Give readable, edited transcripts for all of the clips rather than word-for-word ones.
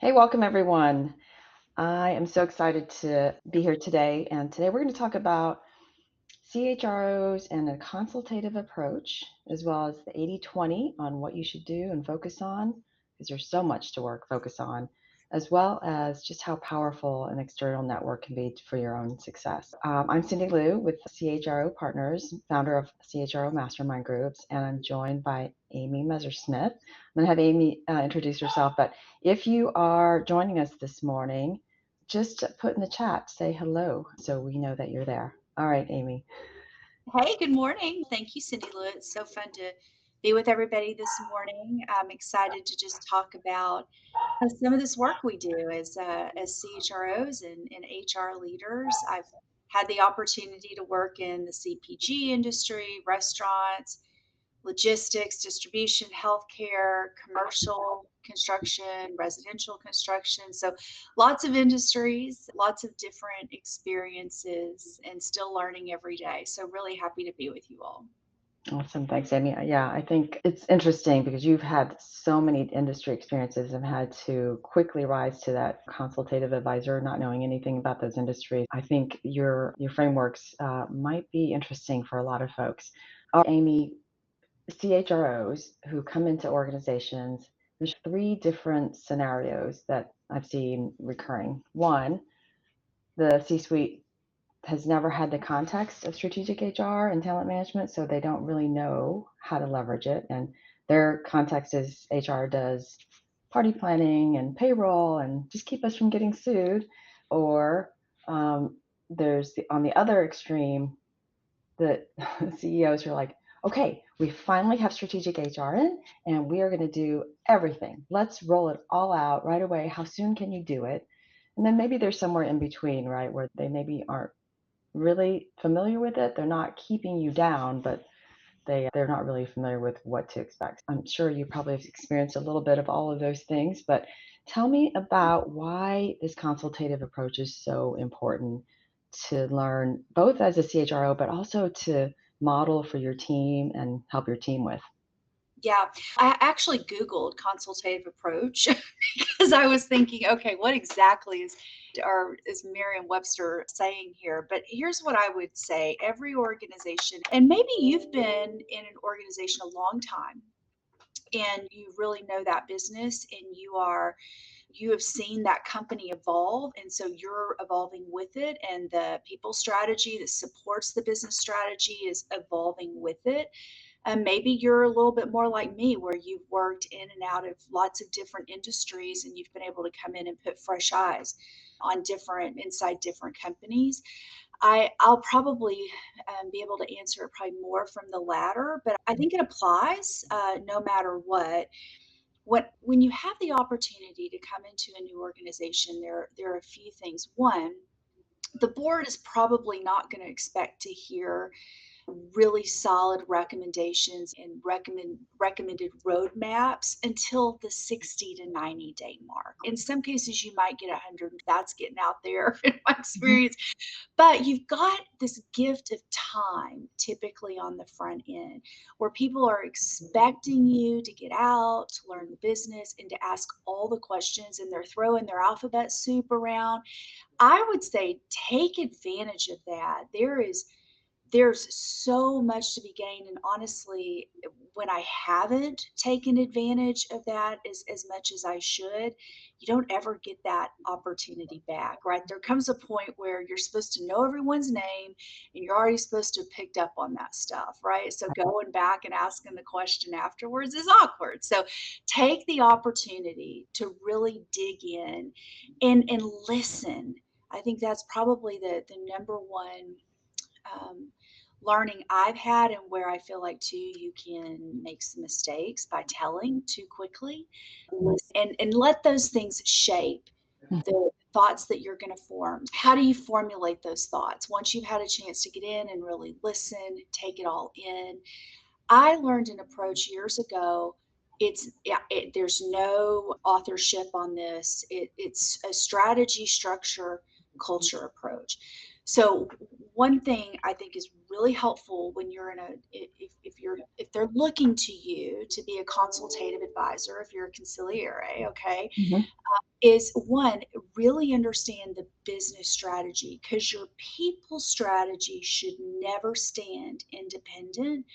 Hey, welcome everyone. I am so excited to be here today. And today we're going to talk about CHROs and a consultative approach, as well as the 80/20 on what you should do and focus on, because there's so much to focus on, as well as just how powerful an external network can be for your own success. I'm Cindy Liu with CHRO Partners, founder of CHRO Mastermind Groups, and I'm joined by Amy Messersmith. I'm going to have Amy introduce herself, but if you are joining us this morning, just put in the chat, say hello, so we know that you're there. All right, Amy. Hey, good morning. Thank you, Cindy Lou. It's so fun to be with everybody this morning. I'm excited to just talk about some of this work we do as CHROs and HR leaders. I've had the opportunity to work in the CPG industry, restaurants, logistics, distribution, healthcare, commercial construction, residential construction. So lots of industries, lots of different experiences, and still learning every day. So really happy to be with you all. Awesome. Thanks, Amy. Yeah, I think it's interesting because you've had so many industry experiences and had to quickly rise to that consultative advisor, not knowing anything about those industries. I think your frameworks might be interesting for a lot of folks. Amy, CHROs who come into organizations, there's three different scenarios that I've seen recurring. One, the C-suite has never had the context of strategic HR and talent management, so they don't really know how to leverage it. And their context is HR does party planning and payroll and just keep us from getting sued. Or on the other extreme, the CEOs are like, okay, we finally have strategic HR in, and we are going to do everything. Let's roll it all out right away. How soon can you do it? And then maybe there's somewhere in between, right, where they maybe aren't really familiar with it. They're not keeping you down, but they're not really familiar with what to expect. I'm sure you probably have experienced a little bit of all of those things, but tell me about why this consultative approach is so important to learn, both as a CHRO, but also to model for your team and help your team with. Yeah, I actually Googled consultative approach because I was thinking, okay, what exactly is Merriam-Webster saying here? But here's what I would say. Every organization, and maybe you've been in an organization a long time and you really know that business and you have seen that company evolve, and so you're evolving with it, and the people strategy that supports the business strategy is evolving with it. And maybe you're a little bit more like me, where you've worked in and out of lots of different industries and you've been able to come in and put fresh eyes on different inside different companies. I'll probably be able to answer it probably more from the latter, but I think it applies no matter what. When you have the opportunity to come into a new organization, there are a few things. One, the board is probably not going to expect to hear really solid recommendations and recommended roadmaps until the 60 to 90-day mark. In some cases, you might get 100. That's getting out there in my Mhm. experience. But you've got this gift of time typically on the front end where people are expecting you to get out, to learn the business, and to ask all the questions, and they're throwing their alphabet soup around. I would say take advantage of that. There's so much to be gained, and honestly, when I haven't taken advantage of that as much as I should, you don't ever get that opportunity back, right? There comes a point where you're supposed to know everyone's name and you're already supposed to have picked up on that stuff, right? So going back and asking the question afterwards is awkward. So take the opportunity to really dig in and listen. I think that's probably the number one um, learning I've had, and where I feel like too you can make some mistakes by telling too quickly. And let those things shape the thoughts that you're going to form. How do you formulate those thoughts once you've had a chance to get in and really listen, take it all in? I learned an approach years ago. There's no authorship on this. It's a strategy, structure, culture approach. So one thing I think is really helpful when you're in a if they're looking to you to be a consultative advisor, if you're a conciliary, okay, Mhm. is one, really understand the business strategy, because your people strategy should never stand independent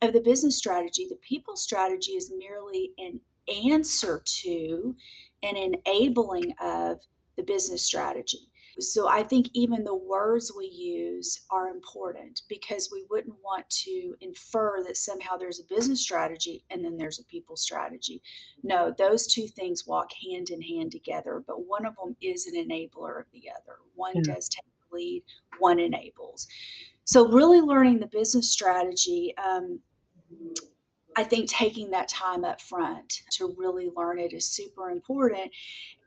of the business strategy. The people strategy is merely an answer to and enabling of the business strategy. So I think even the words we use are important, because we wouldn't want to infer that somehow there's a business strategy and then there's a people strategy. No, those two things walk hand in hand together, but one of them is an enabler of the other. One Yeah. does take the lead, one enables. So really learning the business strategy, I think taking that time up front to really learn it is super important.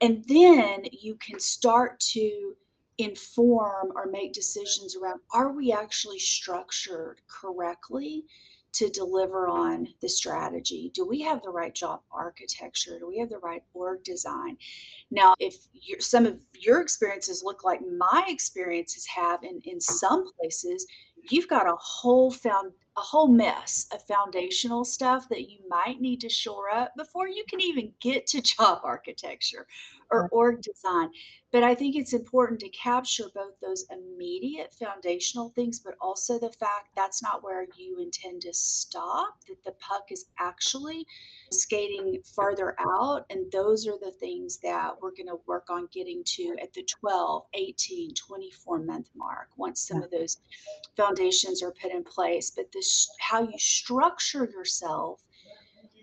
And then you can start to inform or make decisions around, are we actually structured correctly to deliver on the strategy? Do we have the right job architecture? Do we have the right org design? Now, if some of your experiences look like my experiences have in some places, you've got a whole mess of foundational stuff that you might need to shore up before you can even get to job architecture or org design. But I think it's important to capture both those immediate foundational things, but also the fact that's not where you intend to stop, that the puck is actually skating farther out. And those are the things that we're going to work on getting to at the 12, 18, 24-month mark, once some Yeah. of those foundations are put in place. But this, how you structure yourself,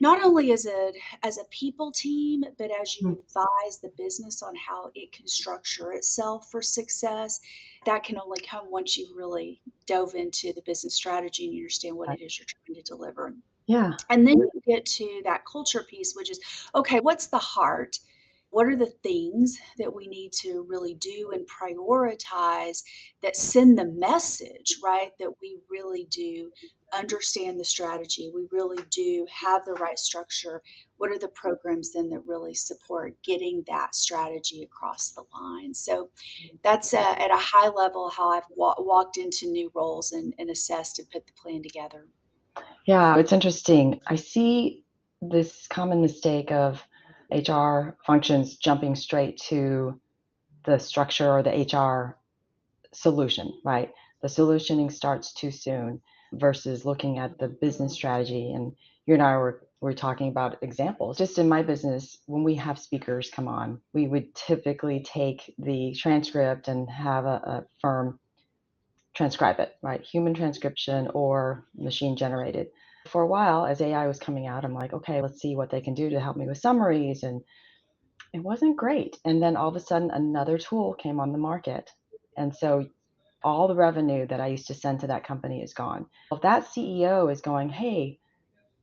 not only as a people team, but as you Mm. advise the business on how it can structure itself for success, that can only come once you've really dove into the business strategy and you understand what Right. it is you're trying to deliver. Yeah. And then you get to that culture piece, which is, okay, what's the heart? What are the things that we need to really do and prioritize that send the message, right? That we really do understand the strategy. We really do have the right structure. What are the programs then that really support getting that strategy across the line? So that's at a high level how I've walked into new roles and assessed and put the plan together. Yeah, it's interesting. I see this common mistake of HR functions jumping straight to the structure or the HR solution, right? The solutioning starts too soon versus looking at the business strategy. And you and I were talking about examples. Just in my business, when we have speakers come on, we would typically take the transcript and have a firm transcribe it, right? Human transcription or machine generated. For a while, as AI was coming out, I'm like, okay, let's see what they can do to help me with summaries. And it wasn't great. And then all of a sudden, another tool came on the market. And so all the revenue that I used to send to that company is gone. If that CEO is going, hey,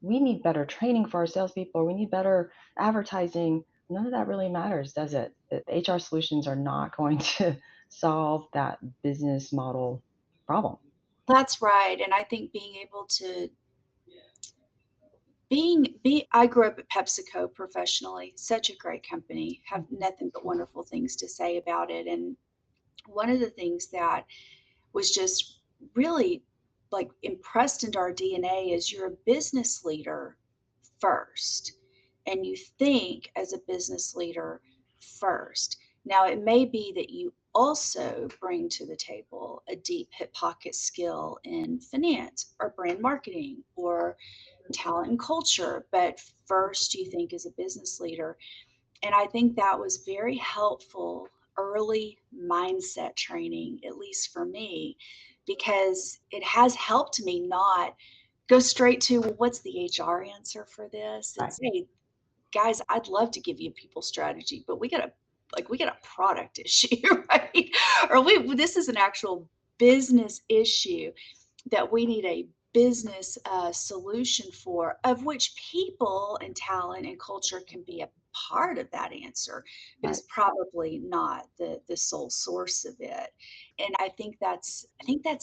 we need better training for our salespeople, we need better advertising, none of that really matters, does it? The HR solutions are not going to solve that business model problem. That's right. And I think being able to be I grew up at PepsiCo professionally, such a great company, have nothing but wonderful things to say about it. And one of the things that was just really like impressed into our DNA is you're a business leader first, and you think as a business leader first. Now, it may be that you also bring to the table a deep hip pocket skill in finance or brand marketing or talent and culture, but first you think as a business leader. And I think that was very helpful early mindset training, at least for me, because it has helped me not go straight to, well, what's the HR answer for this? Right. It's, hey, guys, I'd love to give you a people strategy, but we got a product issue, right? Or this is an actual business issue that we need a business solution for, of which people and talent and culture can be a part of that answer, but Right. it's probably not the sole source of it. And I think that's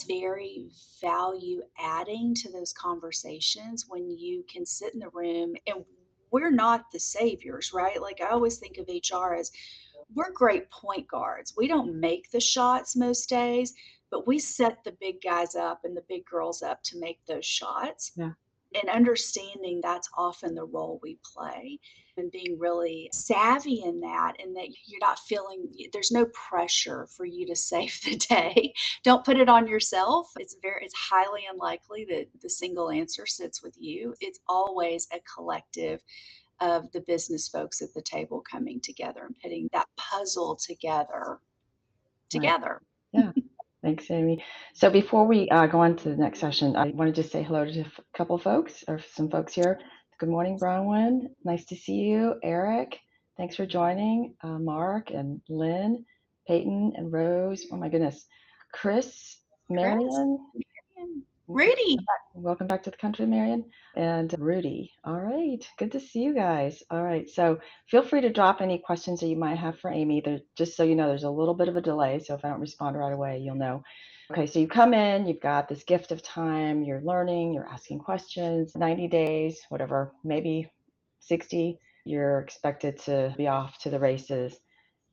very value adding to those conversations when you can sit in the room, and we're not the saviors, right? Like I always think of HR as, we're great point guards. We don't make the shots most days, but we set the big guys up and the big girls up to make those shots. Yeah. And understanding that's often the role we play and being really savvy in that, and that you're not feeling there's no pressure for you to save the day. Don't put it on yourself. It's highly unlikely that the single answer sits with you. It's always a collective of the business folks at the table coming together and putting that puzzle Right. together. Yeah. Thanks, Amy. So before we go on to the next session, I want to just say hello to a couple of folks or some folks here. Good morning, Bronwyn. Nice to see you. Eric, thanks for joining. Mark and Lynn, Peyton and Rose. Oh my goodness. Chris, Chris, Marion. Rudy. Welcome back to the country, Marion. And Rudy. All right. Good to see you guys. All right. So feel free to drop any questions that you might have for Amy. Just so you know, there's a little bit of a delay. So if I don't respond right away, you'll know. Okay. So you come in, you've got this gift of time, you're learning, you're asking questions, 90 days, whatever, maybe 60, you're expected to be off to the races.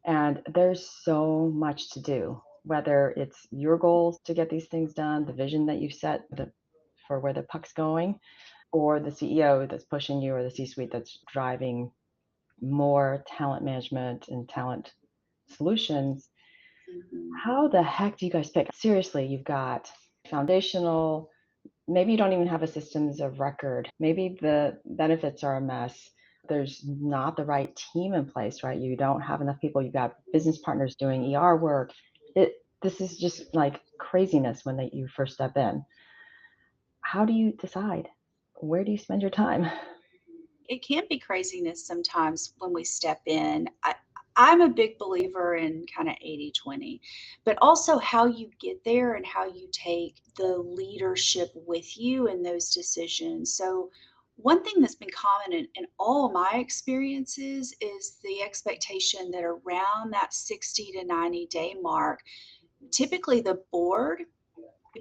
And there's so much to do, whether it's your goals to get these things done, the vision that you've set for where the puck's going, or the CEO that's pushing you, or the C-suite that's driving more talent management and talent solutions. Mhm. How the heck do you guys pick? Seriously, you've got foundational, maybe you don't even have a systems of record. Maybe the benefits are a mess. There's not the right team in place, right? You don't have enough people. You've got business partners doing ER work. This is just like craziness when you first step in. How do you decide? Where do you spend your time? It can be craziness sometimes when we step in. I'm a big believer in kind of 80/20, but also how you get there and how you take the leadership with you in those decisions. So, one thing that's been common in all my experiences is the expectation that around that 60 to 90-day mark, typically the board,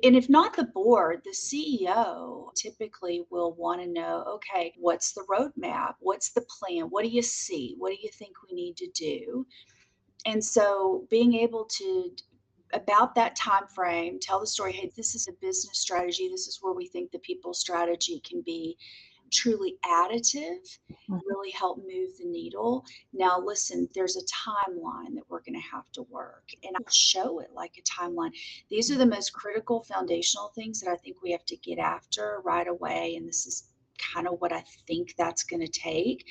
and if not the board, the CEO typically will want to know, okay, what's the roadmap? What's the plan? What do you see? What do you think we need to do? And so being able to about that time frame, tell the story, hey, this is a business strategy. This is where we think the people strategy can be truly additive, Mhm. really help move the needle. Now, listen, there's a timeline that we're going to have to work, and I'll show it like a timeline. These are the most critical foundational things that I think we have to get after right away. And this is kind of what I think that's going to take.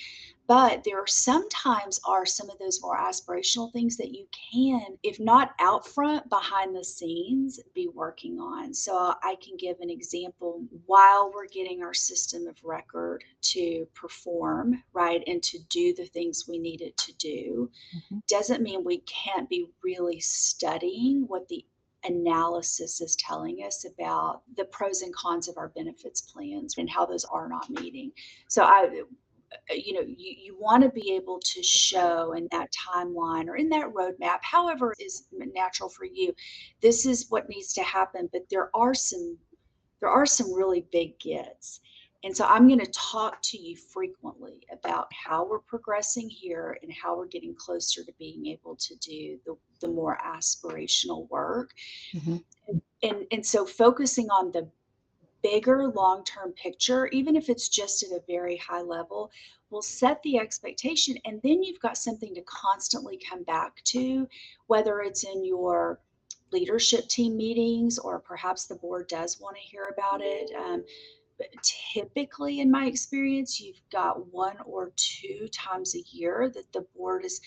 But there are sometimes are some of those more aspirational things that you can, if not out front, behind the scenes, be working on. So I can give an example while we're getting our system of record to perform, right, and to do the things we need it to do. Mhm. Doesn't mean we can't be really studying what the analysis is telling us about the pros and cons of our benefits plans and how those are not meeting. So you want to be able to show in that timeline or in that roadmap, however is natural for you, this is what needs to happen. But there are some really big gets. And so I'm going to talk to you frequently about how we're progressing here and how we're getting closer to being able to do the more aspirational work. Mhm. And so focusing on the bigger long-term picture, even if it's just at a very high level, will set the expectation. And then you've got something to constantly come back to, whether it's in your leadership team meetings or perhaps the board does want to hear about it. But typically, in my experience, you've got one or two times a year that the board is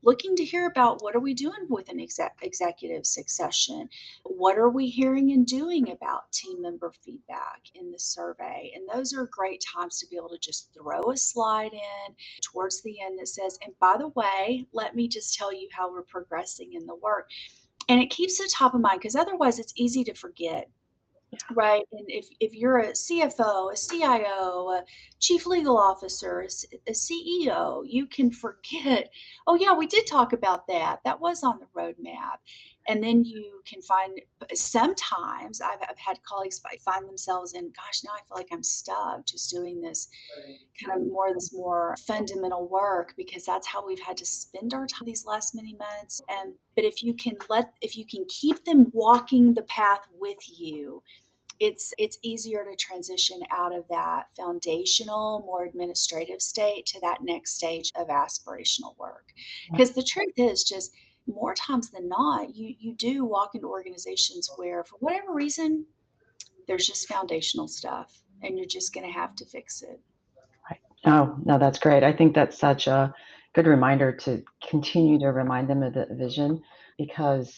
looking to hear about what are we doing with an executive succession? What are we hearing and doing about team member feedback in the survey? And those are great times to be able to just throw a slide in towards the end that says, and by the way, let me just tell you how we're progressing in the work. And it keeps it top of mind because otherwise it's easy to forget. Yeah. Right, and if you're a CFO, a CIO, a chief legal officer, a CEO, you can forget, "Oh, yeah, we did talk about that. That was on the roadmap." And then you can find sometimes I've had colleagues find themselves in, "Gosh, now I feel like I'm stuck just doing this more fundamental work because that's how we've had to spend our time these last many months." And but if you can keep them walking the path with you, it's easier to transition out of that foundational, more administrative state to that next stage of aspirational work. Because the truth is just more times than not, you do walk into organizations where for whatever reason, there's just foundational stuff and you're just gonna have to fix it. Right. Oh, no, that's great. I think that's such a good reminder to continue to remind them of the vision because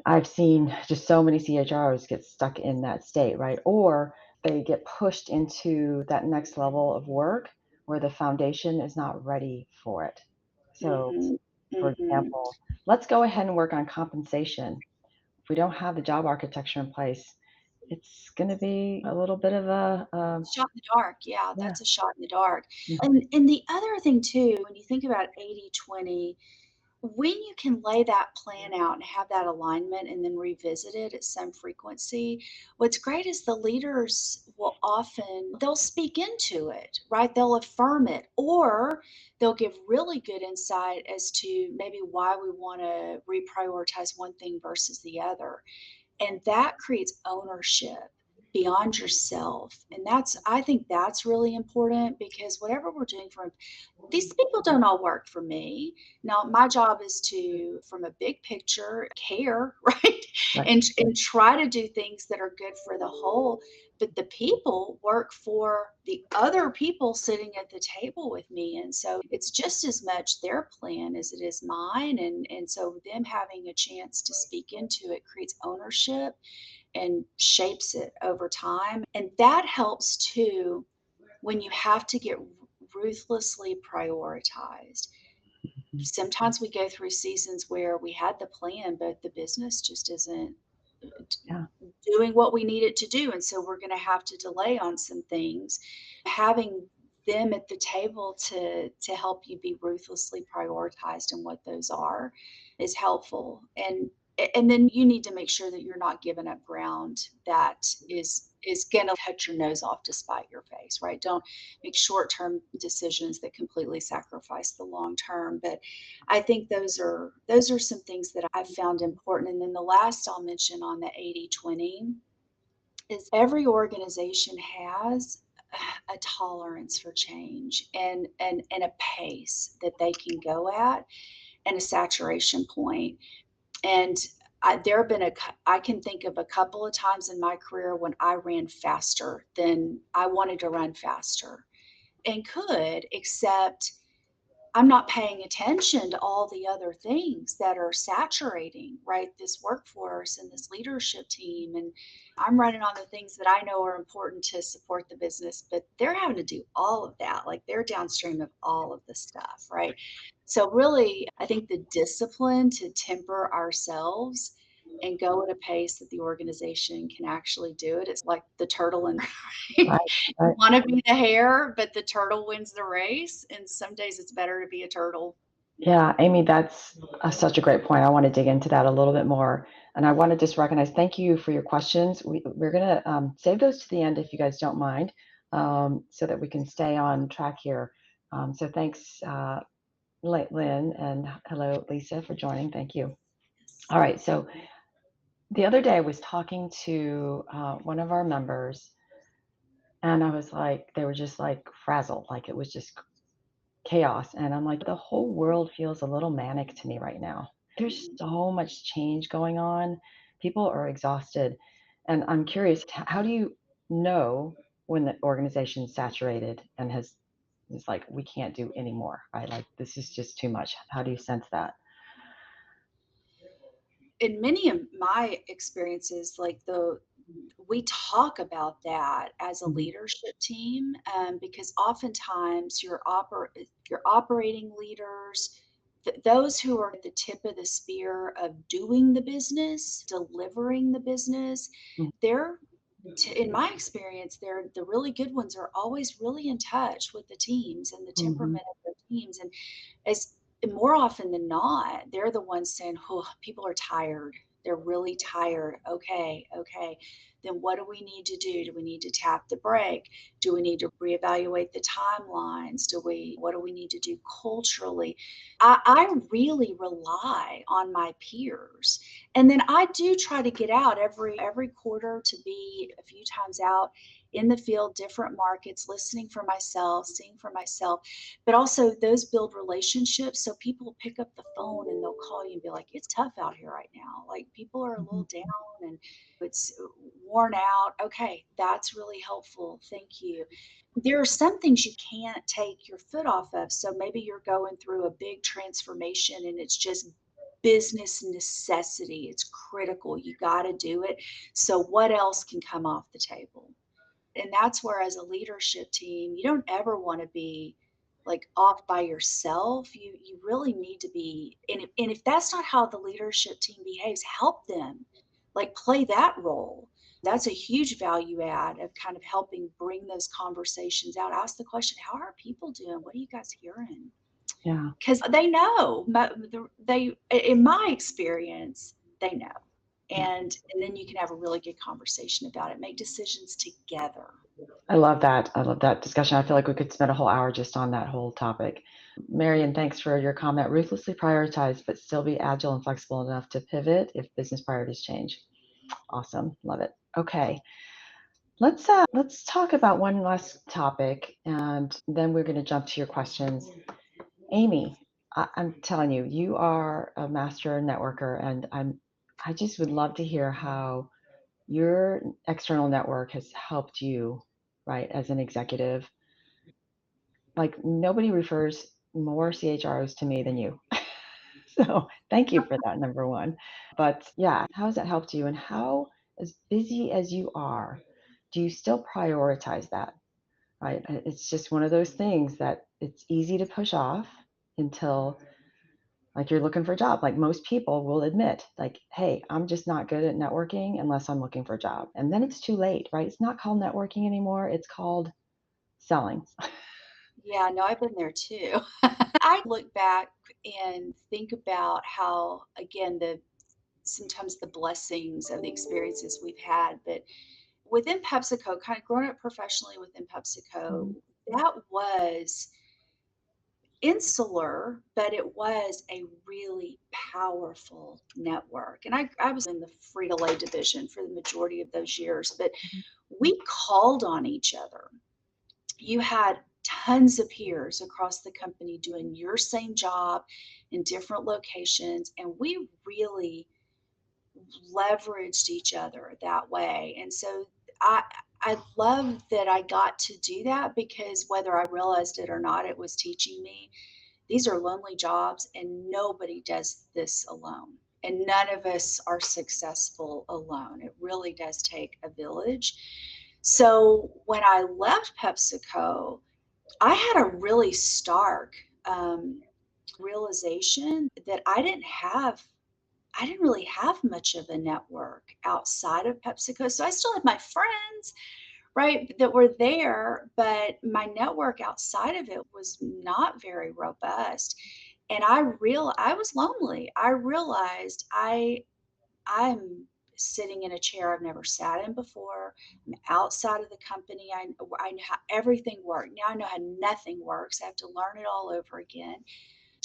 I've seen just so many CHROs get stuck in that state, right? Or they get pushed into that next level of work where the foundation is not ready for it. So, Mhm. for Mhm. example, let's go ahead and work on compensation. If we don't have the job architecture in place, it's going to be a little bit of Shot in the dark, yeah, yeah. that's a shot in the dark. Mhm. And the other thing too, when you think about 80/20, when you can lay that plan out and have that alignment and then revisit it at some frequency, what's great is the leaders will often they'll speak into it, right? They'll affirm it, or they'll give really good insight as to maybe why we want to reprioritize one thing versus the other. And that creates ownership beyond yourself. And that's I think that's really important because whatever we're doing for these people don't all work for me. Now, my job is to, from a big picture, care, right? Right. And try to do things that are good for the whole. But the people work for the other people sitting at the table with me. And so it's just as much their plan as it is mine. And so them having a chance to speak into it creates ownership and shapes it over time. And that helps too when you have to get ruthlessly prioritized. Mhm. Sometimes we go through seasons where we had the plan, but the business just isn't Yeah. doing what we need it to do. And so we're going to have to delay on some things. Having them at the table to help you be ruthlessly prioritized and what those are is helpful. And then you need to make sure that you're not giving up ground that is going to cut your nose off to spite your face, right? Don't make short-term decisions that completely sacrifice the long term. But I think those are some things that I've found important. And then the last I'll mention on the 80/20 is every organization has a tolerance for change and a pace that they can go at and a saturation point. And there have been I can think of a couple of times in my career when I ran faster than I wanted to run faster and could, except I'm not paying attention to all the other things that are saturating, right, this workforce and this leadership team. And I'm running on the things that I know are important to support the business, but they're having to do all of that. Like they're downstream of all of the stuff, right? So, really, I think the discipline to temper ourselves and go at a pace that the organization can actually do it. It's like the turtle and Right. you Right. wanna be the hare, but the turtle wins the race, and some days it's better to be a turtle. Yeah, Amy, that's such a great point. I want to dig into that a little bit more. And I want to just recognize, thank you for your questions. We're going to save those to the end if you guys don't mind, so that we can stay on track here. So thanks, Lynn, and hello, Lisa, for joining. Thank you. Yes. All right. So the other day I was talking to one of our members, and I was like, they were just like frazzled, like it was just chaos. And I'm like, the whole world feels a little manic to me right now. There's Mhm. so much change going on. People are exhausted. And I'm curious, how do you know when the organization's saturated and has is like, we can't do anymore, right? Like, this is just too much. How do you sense that? In many of my experiences, like, we talk about that as a Mhm. leadership team, because oftentimes your operating leaders, those who are at the tip of the spear of doing the business, delivering the business, Mhm. they're in my experience, the really good ones are always really in touch with the teams and the Mhm. temperament of their teams. And as more often than not, they're the ones saying, "Oh, people are tired. They're really tired. Okay, okay. Then what do we need to do? Do we need to tap the brake? Do we need to reevaluate the timelines? What do we need to do culturally? I really rely on my peers. And then I do try to get out every quarter to be a few times out in the field, different markets, listening for myself, seeing for myself. But also those build relationships. So people pick up the phone and they'll call you and be like, it's tough out here right now. Like people are a Mhm. little down and it's worn out. Okay, that's really helpful. Thank you. There are some things you can't take your foot off of. So maybe you're going through a big transformation and it's just business necessity. It's critical. You got to do it. So what else can come off the table? And that's where, as a leadership team, you don't ever want to be like off by yourself. You really need to be, and if that's not how the leadership team behaves, help them, like play that role. That's a huge value add of kind of helping bring those conversations out. Ask the question, how are people doing? What are you guys hearing? Yeah. Because they know. They, in my experience, they know. Yeah. And then you can have a really good conversation about it. Make decisions together. I love that. I love that discussion. I feel like we could spend a whole hour just on that whole topic. Marion, thanks for your comment. Ruthlessly prioritize, but still be agile and flexible enough to pivot if business priorities change. Awesome. Love it. Okay. Let's talk about one last topic, and then we're going to jump to your questions. Amy, I'm telling you, you are a master networker, and I just would love to hear how your external network has helped you, right, as an executive. Like nobody refers more CHROs to me than you. So thank you for that, number one. But yeah, how has that helped you? And how, as busy as you are, do you still prioritize that? Right? It's just one of those things that it's easy to push off until like you're looking for a job. Like most people will admit, like, hey, I'm just not good at networking unless I'm looking for a job. And then it's too late, right? It's not called networking anymore. It's called selling. Yeah, no, I've been there too. I look back and think about how, again, the sometimes the blessings of the experiences we've had, but within PepsiCo, kind of growing up professionally within PepsiCo, that was insular, but it was a really powerful network. And I was in the Frito-Lay division for the majority of those years, but we called on each other. You had tons of peers across the company doing your same job in different locations, and we really leveraged each other that way. And so I love that I got to do that because whether I realized it or not, it was teaching me these are lonely jobs and nobody does this alone. And none of us are successful alone. It really does take a village. So when I left PepsiCo, I had a really stark realization that I didn't really have much of a network outside of PepsiCo. So I still had my friends, right, that were there, but my network outside of it was not very robust. And I was lonely. I realized I'm sitting in a chair I've never sat in before. I'm outside of the company. I know how everything worked. Now I know how nothing works. I have to learn it all over again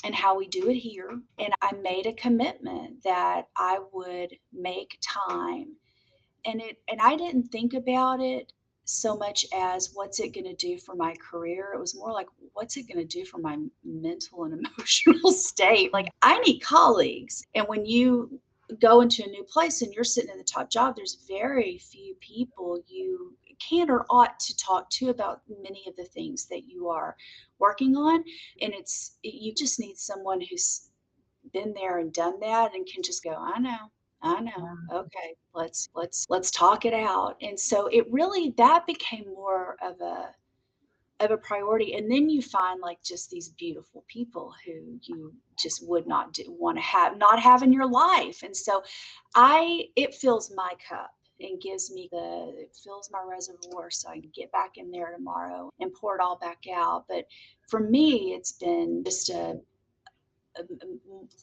and how we do it here. And I made a commitment that I would make time. And I didn't think about it so much as what's it going to do for my career. It was more like what's it going to do for my mental and emotional state. Like I need colleagues. And when you go into a new place and you're sitting in the top job, there's very few people you can or ought to talk to about many of the things that you are working on. And you just need someone who's been there and done that and can just go, I know. Okay, let's talk it out. And so it really that became more of a priority. And then you find like just these beautiful people who you just would want to have not have in your life. And so it fills my cup and it fills my reservoir so I can get back in there tomorrow and pour it all back out. But for me, it's been just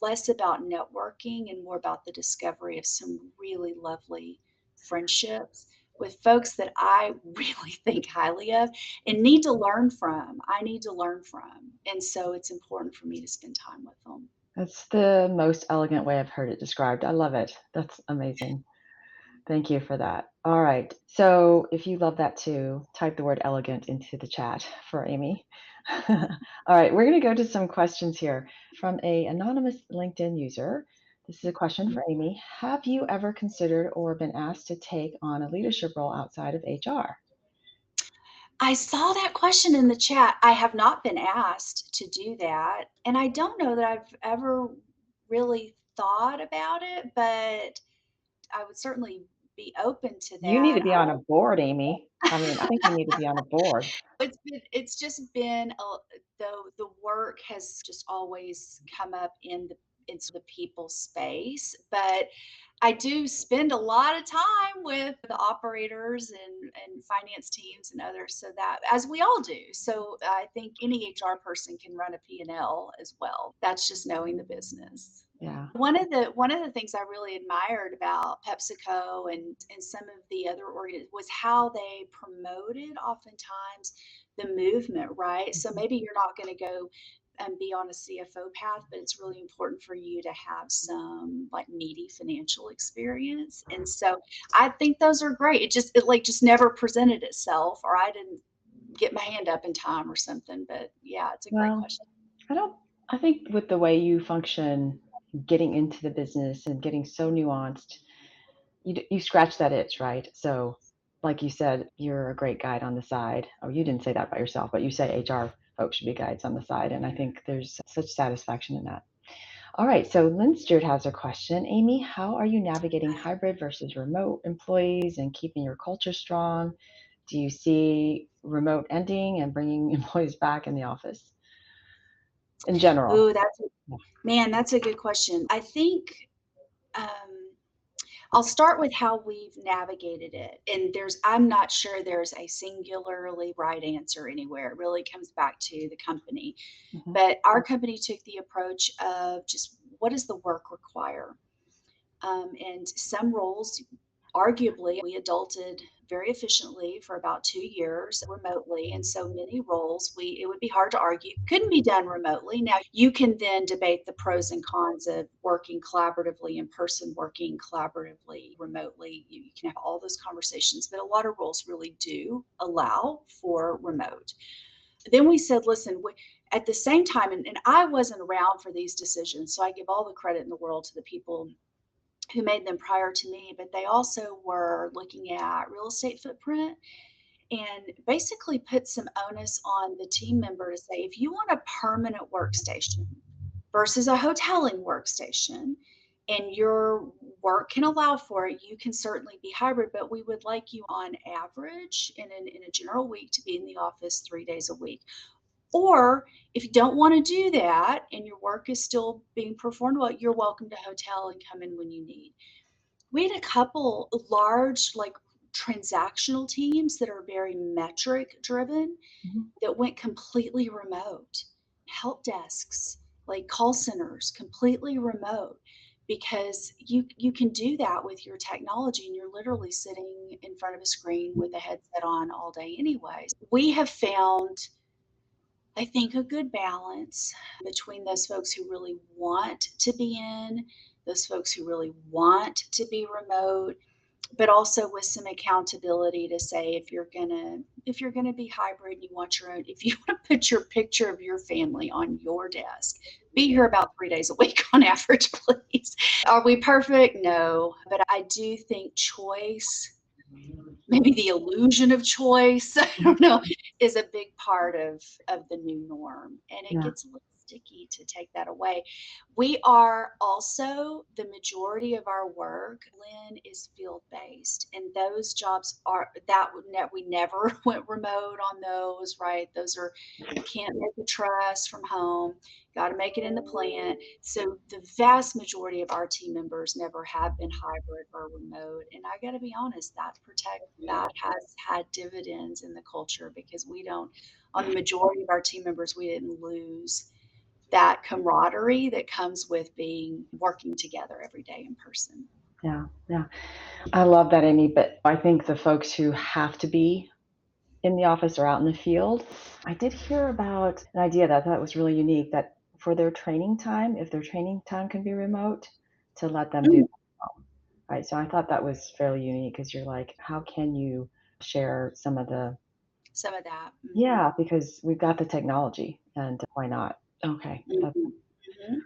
less about networking and more about the discovery of some really lovely friendships with folks that I really think highly of and need to learn from. I need to learn from. And so it's important for me to spend time with them. That's the most elegant way I've heard it described. I love it. That's amazing. Thank you for that. All right. So if you love that too, type the word elegant into the chat for Amy. All right, we're going to go to some questions here from a anonymous LinkedIn user. This is a question for Amy. Have you ever considered or been asked to take on a leadership role outside of HR? I saw that question in the chat. I have not been asked to do that. And I don't know that I've ever really thought about it, but I would certainly be open to You need to that. be on a board, Amy. I mean, I think you need to be on a board. It's just been the work has just always come up in the people space, but I do spend a lot of time with the operators and finance teams and others, so that as we all do. So I think any HR person can run a P&L as well. That's just knowing the business. Yeah. One of the things I really admired about PepsiCo and some of the other organs was how they promoted oftentimes the movement, right? So maybe you're not going to go and be on a CFO path, but it's really important for you to have some like meaty financial experience. And so I think those are great. It like just never presented itself, or I didn't get my hand up in time or something. But yeah, it's a great Well, question. I don't, I think with the way you function, getting into the business and getting so nuanced, you scratch that itch, right? So, like you said, you're a great guide on the side. Oh, you didn't say that by yourself, but you say HR folks should be guides on the side, and I think there's such satisfaction in that. All right, so Lynn Stewart has a question. Amy, how are you navigating hybrid versus remote employees and keeping your culture strong? Do you see remote ending and bringing employees back in the office in general? Ooh, that's a good question. I think um, I'll start with how we've navigated it. And I'm not sure there's a singularly right answer anywhere. It really comes back to the company. Mhm. But our company took the approach of just what does the work require? And some roles, arguably, we adulted very efficiently for about 2 years remotely. And so many roles, it would be hard to argue, couldn't be done remotely. Now, you can then debate the pros and cons of working collaboratively in person, working collaboratively remotely. You can have all those conversations, but a lot of roles really do allow for remote. Then we said, listen, at the same time, and I wasn't around for these decisions, so I give all the credit in the world to the people who made them prior to me, but they also were looking at real estate footprint and basically put some onus on the team member to say, if you want a permanent workstation versus a hoteling workstation, and your work can allow for it, you can certainly be hybrid, but we would like you on average in a general week to be in the office 3 days a week. Or if you don't want to do that and your work is still being performed well, you're welcome to hotel and come in when you need. We had a couple large, like transactional teams that are very metric driven Mhm. that went completely remote. Help desks, like call centers, completely remote because you can do that with your technology and you're literally sitting in front of a screen with a headset on all day anyways. We have found, I think, a good balance between those folks who really want to be in, those folks who really want to be remote, but also with some accountability to say if you're gonna be hybrid, you want your own, if you want to put your picture of your family on your desk, be here about 3 days a week on average, please. Are we perfect? No, but I do think choice, maybe the illusion of choice, I don't know, is a big part of the new norm, and it Yeah. gets a little sticky to take that away. We are also the majority of our work, Lynn, is field based, and those jobs are we never went remote on those, right? Those are you can't make a trust from home. Got to make it in the plant. So the vast majority of our team members never have been hybrid or remote. And I got to be honest, that has had dividends in the culture because we don't, on the majority of our team members, we didn't lose that camaraderie that comes with working together every day in person. Yeah. Yeah. I love that, Amy. But I think the folks who have to be in the office or out in the field, I did hear about an idea that I thought was really unique, that for their training time, if their training time can be remote, to let them do Mm, that. Right. So I thought that was fairly unique, because you're like, how can you share some of the, some of that. yeah, because we've got the technology, and why not? Okay. That's Mhm, mhm.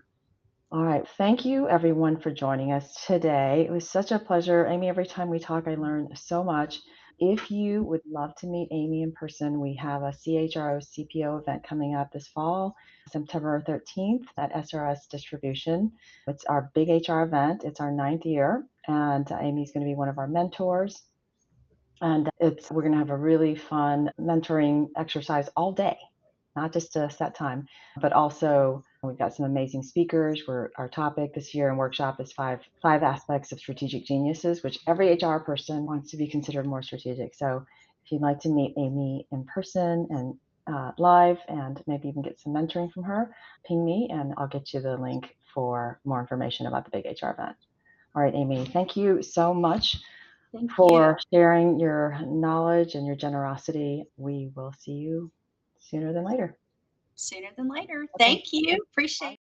all right. Thank you, everyone, for joining us today. It was such a pleasure. Amy, every time we talk, I learn so much. If you would love to meet Amy in person, we have a CHRO CPO event coming up this fall, September 13th at SRS Distribution. It's our big HR event. It's our 9th year, and Amy's going to be one of our mentors. And we're going to have a really fun mentoring exercise all day, not just a set time, but also we've got some amazing speakers. Our topic this year and workshop is five aspects of strategic geniuses, which every HR person wants to be considered more strategic. So if you'd like to meet Amy in person and live, and maybe even get some mentoring from her, ping me and I'll get you the link for more information about the big HR event. All right, Amy, thank you so much Thank you. for sharing your knowledge and your generosity. We will see you sooner than later. Sooner than later. Okay. Thank you. Appreciate